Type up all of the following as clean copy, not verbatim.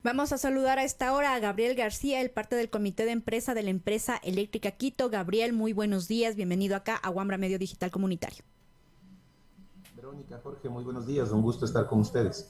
Vamos a saludar a esta hora a Gabriel García, el parte del comité de empresa de la empresa eléctrica Quito. Gabriel, muy buenos días, bienvenido acá a Wambra Medio Digital Comunitario. Verónica, Jorge, muy buenos días, un gusto estar con ustedes.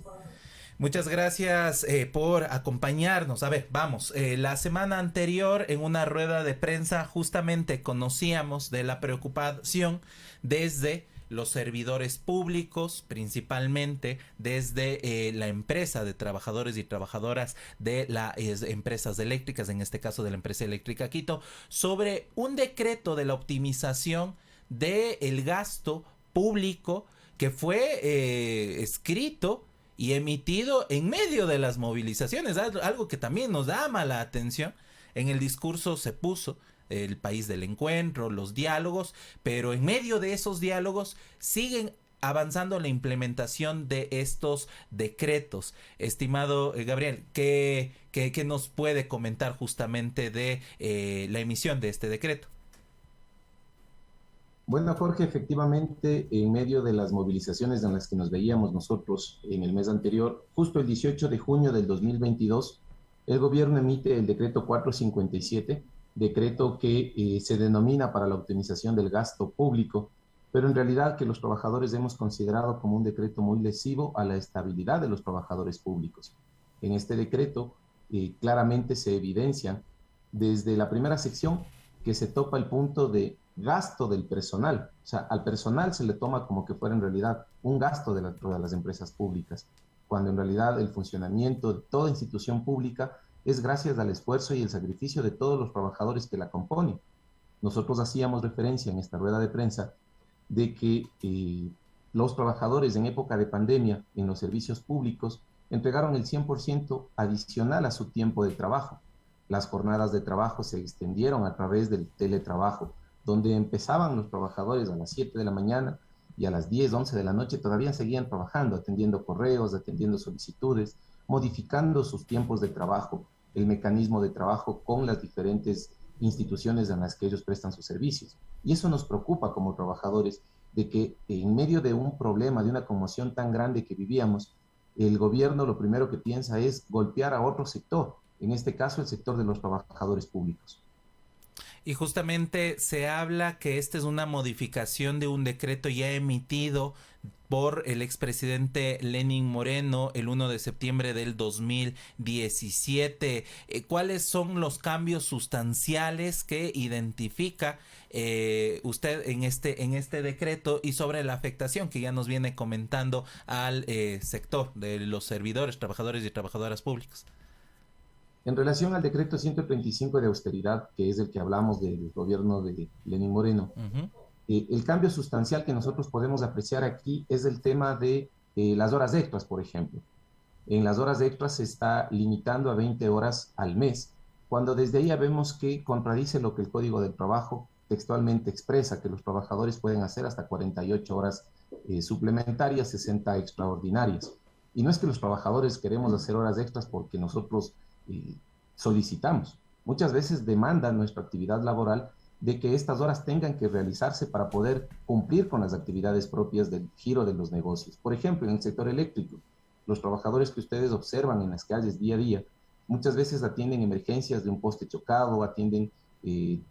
Muchas gracias por acompañarnos. A ver, vamos. La semana anterior en una rueda de prensa justamente conocíamos de la preocupación desde los servidores públicos, principalmente desde la empresa de trabajadores y trabajadoras de las empresas eléctricas, en este caso de la empresa eléctrica Quito, sobre un decreto de la optimización del gasto público que fue escrito y emitido en medio de las movilizaciones, algo que también nos llama la atención. En el discurso se puso el país del encuentro, los diálogos, pero en medio de esos diálogos siguen avanzando la implementación de estos decretos. Estimado Gabriel, ¿qué nos puede comentar justamente de la emisión de este decreto? Bueno, Jorge, efectivamente, en medio de las movilizaciones en las que nos veíamos nosotros en el mes anterior, justo el 18 de junio del 2022, el gobierno emite el decreto 457, decreto que se denomina para la optimización del gasto público, pero en realidad que los trabajadores hemos considerado como un decreto muy lesivo a la estabilidad de los trabajadores públicos. En este decreto claramente se evidencia desde la primera sección que se topa el punto de gasto del personal. O sea, al personal se le toma como que fuera en realidad un gasto de todas las empresas públicas, cuando en realidad el funcionamiento de toda institución pública es gracias al esfuerzo y el sacrificio de todos los trabajadores que la componen. Nosotros hacíamos referencia en esta rueda de prensa de que los trabajadores en época de pandemia en los servicios públicos entregaron el 100% adicional a su tiempo de trabajo. Las jornadas de trabajo se extendieron a través del teletrabajo, donde empezaban los trabajadores a las 7 de la mañana y a las 10, 11 de la noche todavía seguían trabajando, atendiendo correos, atendiendo solicitudes, modificando sus tiempos de trabajo, el mecanismo de trabajo con las diferentes instituciones en las que ellos prestan sus servicios. Y eso nos preocupa como trabajadores, de que en medio de un problema, de una conmoción tan grande que vivíamos, el gobierno lo primero que piensa es golpear a otro sector, en este caso el sector de los trabajadores públicos. Y justamente se habla que esta es una modificación de un decreto ya emitido por el expresidente Lenín Moreno el 1 de septiembre del 2017. ¿Cuáles son los cambios sustanciales que identifica usted en este decreto y sobre la afectación que ya nos viene comentando al sector de los servidores, trabajadores y trabajadoras públicas? En relación al decreto 135 de austeridad, que es el que hablamos del gobierno de Lenín Moreno, Uh-huh. el cambio sustancial que nosotros podemos apreciar aquí es el tema de las horas extras, por ejemplo. En las horas extras se está limitando a 20 horas al mes, cuando desde ahí ya vemos que contradice lo que el Código del Trabajo textualmente expresa, que los trabajadores pueden hacer hasta 48 horas suplementarias, 60 extraordinarias. Y no es que los trabajadores queremos hacer horas extras porque nosotros eh, solicitamos. Muchas veces demandan nuestra actividad laboral de que estas horas tengan que realizarse para poder cumplir con las actividades propias del giro de los negocios. Por ejemplo, en el sector eléctrico, los trabajadores que ustedes observan en las calles día a día, muchas veces atienden emergencias de un poste chocado, atienden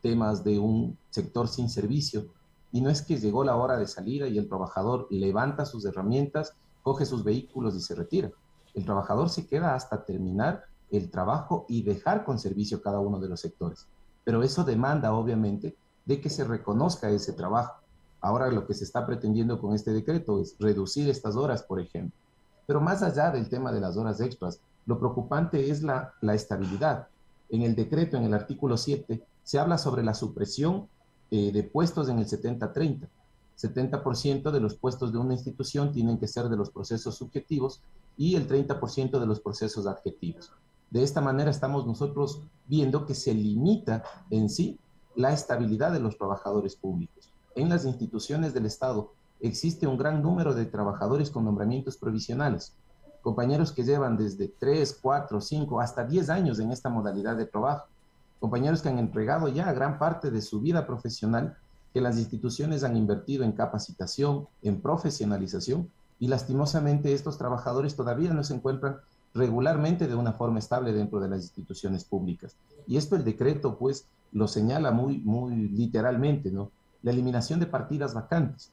temas de un sector sin servicio, y no es que llegó la hora de salida y el trabajador levanta sus herramientas, coge sus vehículos y se retira. El trabajador se queda hasta terminar el trabajo y dejar con servicio cada uno de los sectores. Pero eso demanda, obviamente, de que se reconozca ese trabajo. Ahora lo que se está pretendiendo con este decreto es reducir estas horas, por ejemplo. Pero más allá del tema de las horas extras, lo preocupante es la estabilidad. En el decreto, en el artículo 7, se habla sobre la supresión de puestos en el 70-30. 70% de los puestos de una institución tienen que ser de los procesos subjetivos y el 30% de los procesos adjetivos. De esta manera estamos nosotros viendo que se limita en sí la estabilidad de los trabajadores públicos. En las instituciones del Estado existe un gran número de trabajadores con nombramientos provisionales, compañeros que llevan desde 3, 4, 5, hasta 10 años en esta modalidad de trabajo, compañeros que han entregado ya gran parte de su vida profesional, que las instituciones han invertido en capacitación, en profesionalización, y lastimosamente estos trabajadores todavía no se encuentran regularmente de una forma estable dentro de las instituciones públicas. Y esto el decreto pues lo señala muy literalmente, ¿no? La eliminación de partidas vacantes.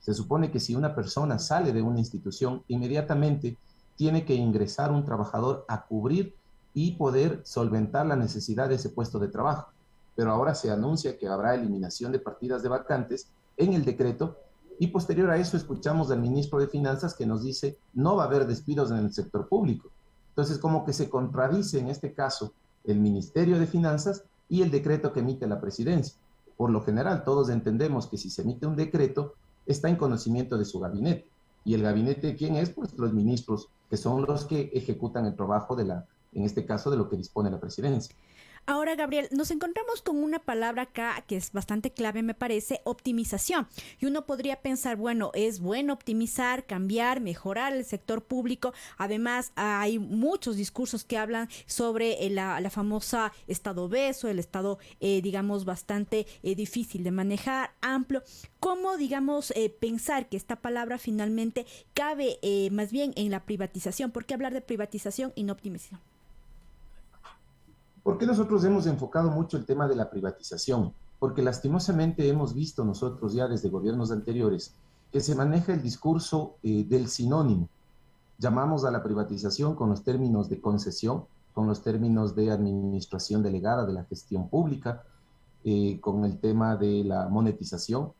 Se supone que si una persona sale de una institución, inmediatamente tiene que ingresar un trabajador a cubrir y poder solventar la necesidad de ese puesto de trabajo. Pero ahora se anuncia que habrá eliminación de partidas de vacantes en el decreto y posterior a eso escuchamos al ministro de Finanzas que nos dice no va a haber despidos en el sector público. Entonces como que se contradice en este caso el Ministerio de Finanzas y el decreto que emite la presidencia. Por lo general todos entendemos que si se emite un decreto está en conocimiento de su gabinete. ¿Y el gabinete quién es? Pues los ministros, que son los que ejecutan el trabajo en este caso, de lo que dispone la presidencia. Ahora, Gabriel, nos encontramos con una palabra acá que es bastante clave, me parece, optimización. Y uno podría pensar, bueno, es bueno optimizar, cambiar, mejorar el sector público. Además, hay muchos discursos que hablan sobre la famosa estado obeso, el estado, digamos, bastante difícil de manejar, amplio. ¿Cómo, digamos, pensar que esta palabra finalmente cabe más bien en la privatización? ¿Por qué hablar de privatización y no optimización? ¿Por qué nosotros hemos enfocado mucho el tema de la privatización? Porque lastimosamente hemos visto nosotros ya desde gobiernos anteriores que se maneja el discurso del sinónimo. Llamamos a la privatización con los términos de concesión, con los términos de administración delegada de la gestión pública, con el tema de la monetización,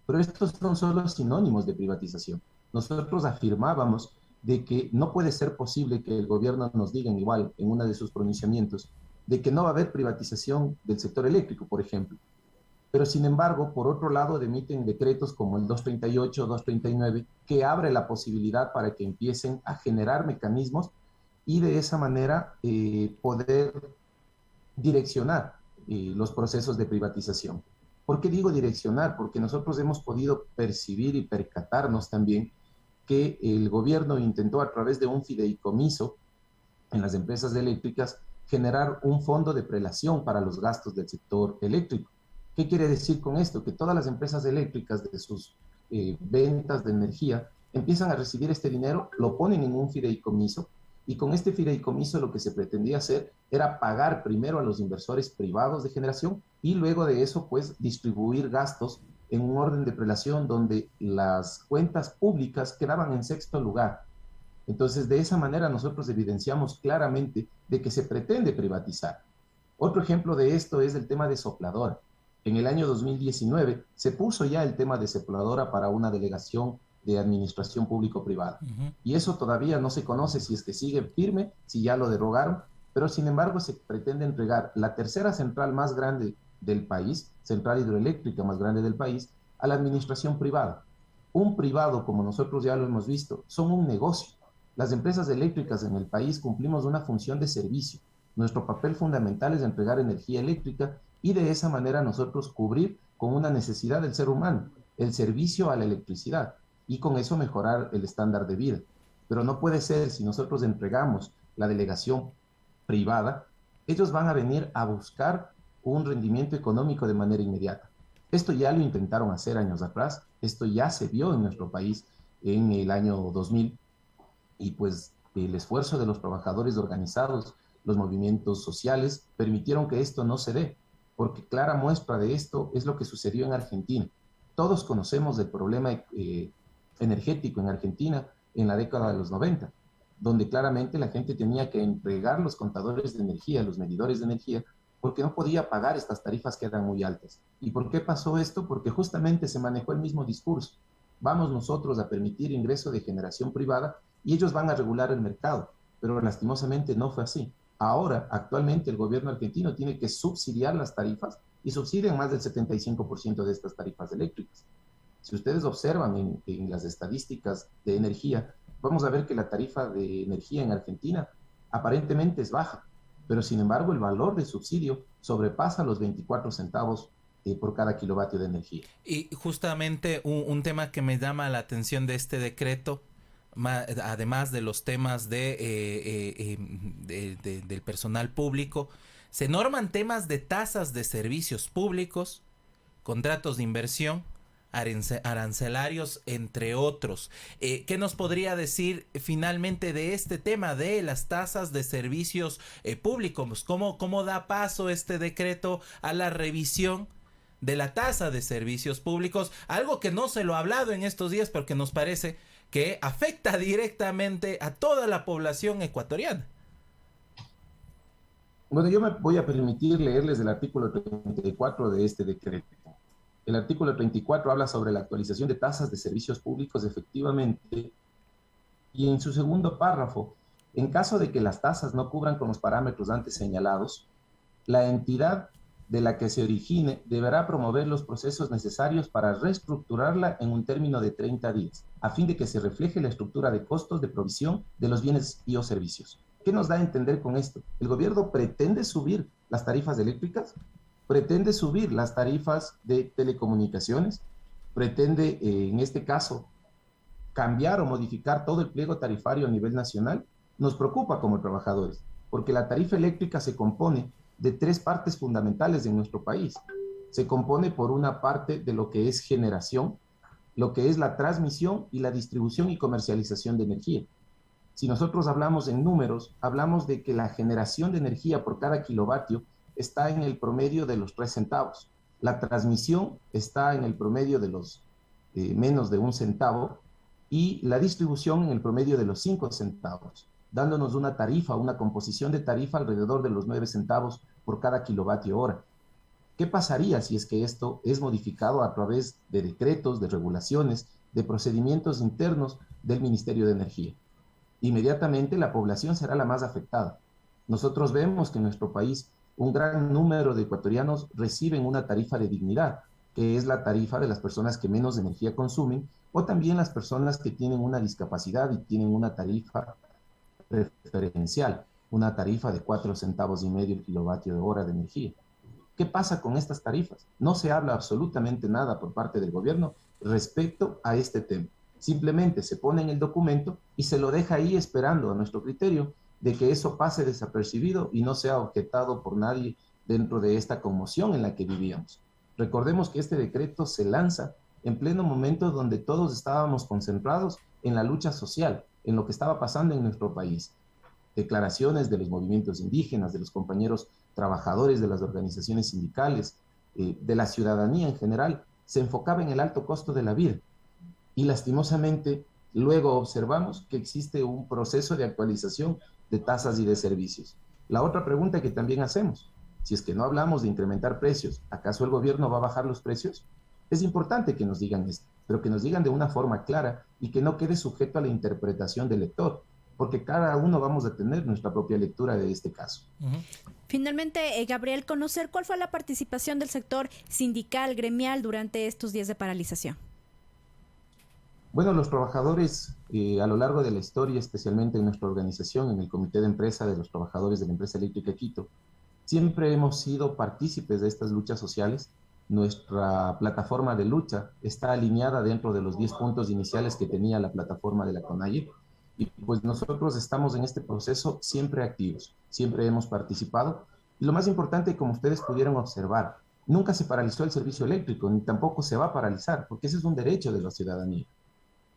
pero estos son solo sinónimos de privatización. Nosotros afirmábamos de que no puede ser posible que el gobierno nos diga igual en uno de sus pronunciamientos de que no va a haber privatización del sector eléctrico, por ejemplo. Pero sin embargo, por otro lado, emiten decretos como el 238, 239, que abre la posibilidad para que empiecen a generar mecanismos y de esa manera poder direccionar los procesos de privatización. ¿Por qué digo direccionar? Porque nosotros hemos podido percibir y percatarnos también que el gobierno intentó a través de un fideicomiso en las empresas eléctricas generar un fondo de prelación para los gastos del sector eléctrico. ¿Qué quiere decir con esto? Que todas las empresas eléctricas de sus ventas de energía empiezan a recibir este dinero, lo ponen en un fideicomiso y con este fideicomiso lo que se pretendía hacer era pagar primero a los inversores privados de generación y luego de eso pues distribuir gastos en un orden de prelación donde las cuentas públicas quedaban en sexto lugar. Entonces, de esa manera nosotros evidenciamos claramente de que se pretende privatizar. Otro ejemplo de esto es el tema de sopladora. En el año 2019 se puso ya el tema de sopladora para una delegación de administración público-privada. Y eso todavía no se conoce si es que sigue firme, si ya lo derogaron, pero sin embargo se pretende entregar la tercera central más grande del país, central hidroeléctrica más grande del país, a la administración privada. Un privado, como nosotros ya lo hemos visto, son un negocio. Las empresas eléctricas en el país cumplimos una función de servicio. Nuestro papel fundamental es entregar energía eléctrica y de esa manera nosotros cubrir con una necesidad del ser humano, el servicio a la electricidad, y con eso mejorar el estándar de vida. Pero no puede ser si nosotros entregamos la delegación privada, ellos van a venir a buscar un rendimiento económico de manera inmediata. Esto ya lo intentaron hacer años atrás, esto ya se vio en nuestro país en el año 2000, y pues el esfuerzo de los trabajadores organizados, los movimientos sociales, permitieron que esto no se dé, porque clara muestra de esto es lo que sucedió en Argentina. Todos conocemos el problema energético en Argentina en la década de los 90, donde claramente la gente tenía que entregar los contadores de energía, los medidores de energía, porque no podía pagar estas tarifas que eran muy altas. ¿Y por qué pasó esto? Porque justamente se manejó el mismo discurso. Vamos nosotros a permitir ingreso de generación privada y ellos van a regular el mercado, pero lastimosamente no fue así. Ahora, actualmente, el gobierno argentino tiene que subsidiar las tarifas y subsidian más del 75% de estas tarifas eléctricas. Si ustedes observan en las estadísticas de energía, vamos a ver que la tarifa de energía en Argentina aparentemente es baja, pero sin embargo el valor de subsidio sobrepasa los 24 centavos por cada kilovatio de energía. Y justamente un tema que me llama la atención de este decreto, además de los temas del personal público, se norman temas de tasas de servicios públicos, contratos de inversión, arancelarios, entre otros. ¿Qué nos podría decir finalmente de este tema de las tasas de servicios públicos? ¿Cómo da paso este decreto a la revisión de la tasa de servicios públicos? Algo que no se lo ha hablado en estos días, porque nos parece que afecta directamente a toda la población ecuatoriana. Bueno, yo me voy a permitir leerles el artículo 34 de este decreto. El artículo 34 habla sobre la actualización de tasas de servicios públicos, efectivamente, y en su segundo párrafo, en caso de que las tasas no cubran con los parámetros antes señalados, la entidad de la que se origine deberá promover los procesos necesarios para reestructurarla en un término de 30 días, a fin de que se refleje la estructura de costos de provisión de los bienes y o servicios. ¿Qué nos da a entender con esto? ¿El gobierno pretende subir las tarifas eléctricas? ¿Pretende subir las tarifas de telecomunicaciones? ¿Pretende, en este caso, cambiar o modificar todo el pliego tarifario a nivel nacional? Nos preocupa como trabajadores, porque la tarifa eléctrica se compone de tres partes fundamentales en nuestro país. Se compone por una parte de lo que es generación, lo que es la transmisión y la distribución y comercialización de energía. Si nosotros hablamos en números, hablamos de que la generación de energía por cada kilovatio está en el promedio de los 3 centavos. La transmisión está en el promedio de los menos de 1 centavo y la distribución en el promedio de los 5 centavos, dándonos una tarifa, una composición de tarifa alrededor de los 9 centavos por cada kilovatio hora. ¿Qué pasaría si es que esto es modificado a través de decretos, de regulaciones, de procedimientos internos del Ministerio de Energía? Inmediatamente la población será la más afectada. Nosotros vemos que en nuestro país un gran número de ecuatorianos reciben una tarifa de dignidad, que es la tarifa de las personas que menos energía consumen, o también las personas que tienen una discapacidad y tienen una tarifa preferencial, una tarifa de 4 centavos y medio el kilovatio de hora de energía. ¿Qué pasa con estas tarifas? No se habla absolutamente nada por parte del gobierno respecto a este tema. Simplemente se pone en el documento y se lo deja ahí esperando, a nuestro criterio, de que eso pase desapercibido y no sea objetado por nadie dentro de esta conmoción en la que vivíamos. Recordemos que este decreto se lanza en pleno momento donde todos estábamos concentrados en la lucha social, en lo que estaba pasando en nuestro país. Declaraciones de los movimientos indígenas, de los compañeros trabajadores, de las organizaciones sindicales, de la ciudadanía en general, se enfocaba en el alto costo de la vida. Y lastimosamente, luego observamos que existe un proceso de actualización de tasas y de servicios. La otra pregunta que también hacemos, si es que no hablamos de incrementar precios, ¿acaso el gobierno va a bajar los precios? Es importante que nos digan esto, pero que nos digan de una forma clara y que no quede sujeto a la interpretación del lector, porque cada uno vamos a tener nuestra propia lectura de este caso. Finalmente, Gabriel, conocer cuál fue la participación del sector sindical, gremial durante estos días de paralización. Bueno, los trabajadores a lo largo de la historia, especialmente en nuestra organización, en el Comité de Empresa de los Trabajadores de la Empresa Eléctrica Quito, siempre hemos sido partícipes de estas luchas sociales. Nuestra plataforma de lucha está alineada dentro de los 10 puntos iniciales que tenía la plataforma de la CONAIE, y pues nosotros estamos en este proceso siempre activos, siempre hemos participado, y lo más importante, como ustedes pudieron observar, nunca se paralizó el servicio eléctrico, ni tampoco se va a paralizar, porque ese es un derecho de la ciudadanía.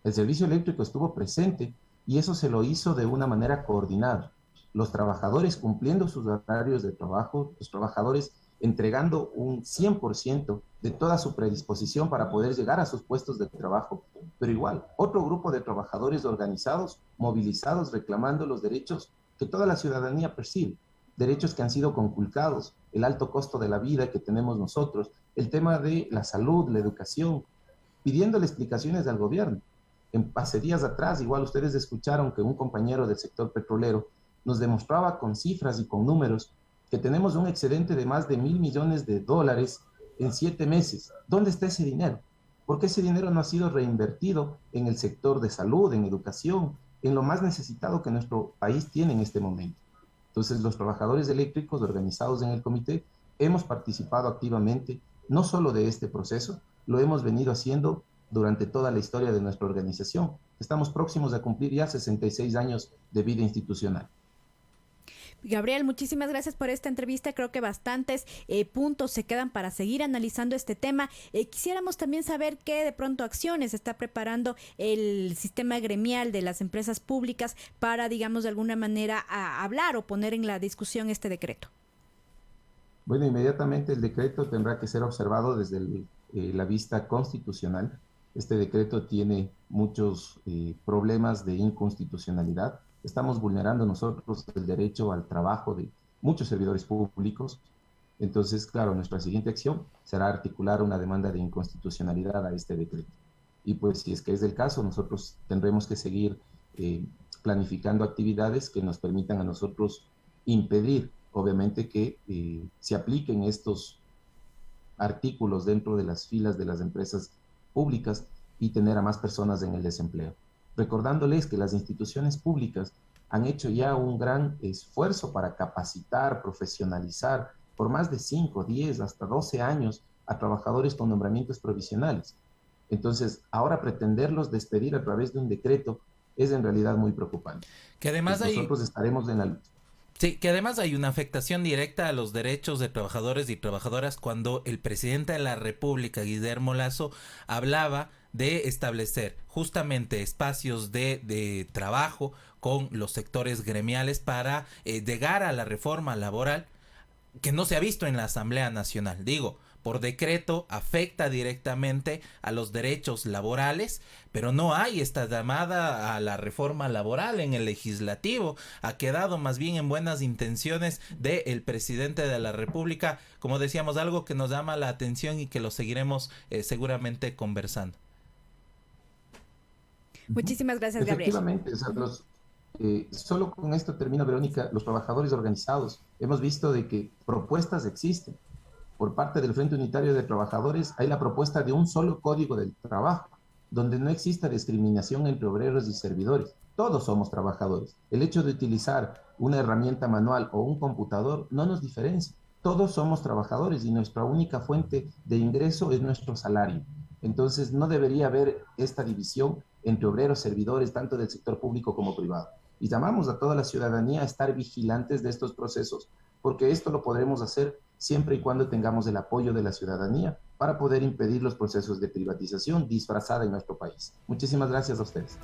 El servicio eléctrico estuvo presente y eso se lo hizo de una manera coordinada. Los trabajadores cumpliendo sus horarios de trabajo, los trabajadores entregando un 100% de toda su predisposición para poder llegar a sus puestos de trabajo. Pero igual, otro grupo de trabajadores organizados, movilizados, reclamando los derechos que toda la ciudadanía percibe, derechos que han sido conculcados, el alto costo de la vida que tenemos nosotros, el tema de la salud, la educación, pidiéndole explicaciones al gobierno. Hace días atrás, igual ustedes escucharon que un compañero del sector petrolero nos demostraba con cifras y con números que tenemos un excedente de más de $1.000 millones en 7 meses. ¿Dónde está ese dinero? ¿Por qué ese dinero no ha sido reinvertido en el sector de salud, en educación, en lo más necesitado que nuestro país tiene en este momento? Entonces, los trabajadores eléctricos organizados en el comité hemos participado activamente, no solo de este proceso, lo hemos venido haciendo durante toda la historia de nuestra organización. Estamos próximos a cumplir ya 66 años de vida institucional. Gabriel, muchísimas gracias por esta entrevista. Creo que bastantes puntos se quedan para seguir analizando este tema. Quisiéramos también saber qué de pronto acciones está preparando el sistema gremial de las empresas públicas para, digamos, de alguna manera hablar o poner en la discusión este decreto. Bueno, inmediatamente el decreto tendrá que ser observado desde la vista constitucional. Este decreto tiene muchos problemas de inconstitucionalidad. Estamos vulnerando nosotros el derecho al trabajo de muchos servidores públicos. Entonces, claro, nuestra siguiente acción será articular una demanda de inconstitucionalidad a este decreto. Y pues si es que es el caso, nosotros tendremos que seguir planificando actividades que nos permitan a nosotros impedir, obviamente, que se apliquen estos artículos dentro de las filas de las empresas públicas y tener a más personas en el desempleo. Recordándoles que las instituciones públicas han hecho ya un gran esfuerzo para capacitar, profesionalizar por más de 5, 10, hasta 12 años a trabajadores con nombramientos provisionales. Entonces, ahora pretenderlos despedir a través de un decreto es en realidad muy preocupante. Que además pues nosotros estaremos en la lucha. Sí, que además hay una afectación directa a los derechos de trabajadores y trabajadoras cuando el presidente de la República, Guillermo Lasso, hablaba de establecer justamente espacios de trabajo con los sectores gremiales para llegar a la reforma laboral que no se ha visto en la Asamblea Nacional. Digo, por decreto afecta directamente a los derechos laborales, pero no hay esta llamada a la reforma laboral en el legislativo. Ha quedado más bien en buenas intenciones del presidente de la República, como decíamos, algo que nos llama la atención y que lo seguiremos seguramente conversando. Muchísimas gracias, Gabriel. Efectivamente, o sea, solo con esto termina, Verónica, los trabajadores organizados. Hemos visto de que propuestas existen. Por parte del Frente Unitario de Trabajadores hay la propuesta de un solo código del trabajo, donde no exista discriminación entre obreros y servidores. Todos somos trabajadores. El hecho de utilizar una herramienta manual o un computador no nos diferencia. Todos somos trabajadores y nuestra única fuente de ingreso es nuestro salario. Entonces no debería haber esta división entre obreros, servidores, tanto del sector público como privado. Y llamamos a toda la ciudadanía a estar vigilantes de estos procesos, porque esto lo podremos hacer siempre y cuando tengamos el apoyo de la ciudadanía para poder impedir los procesos de privatización disfrazada en nuestro país. Muchísimas gracias a ustedes.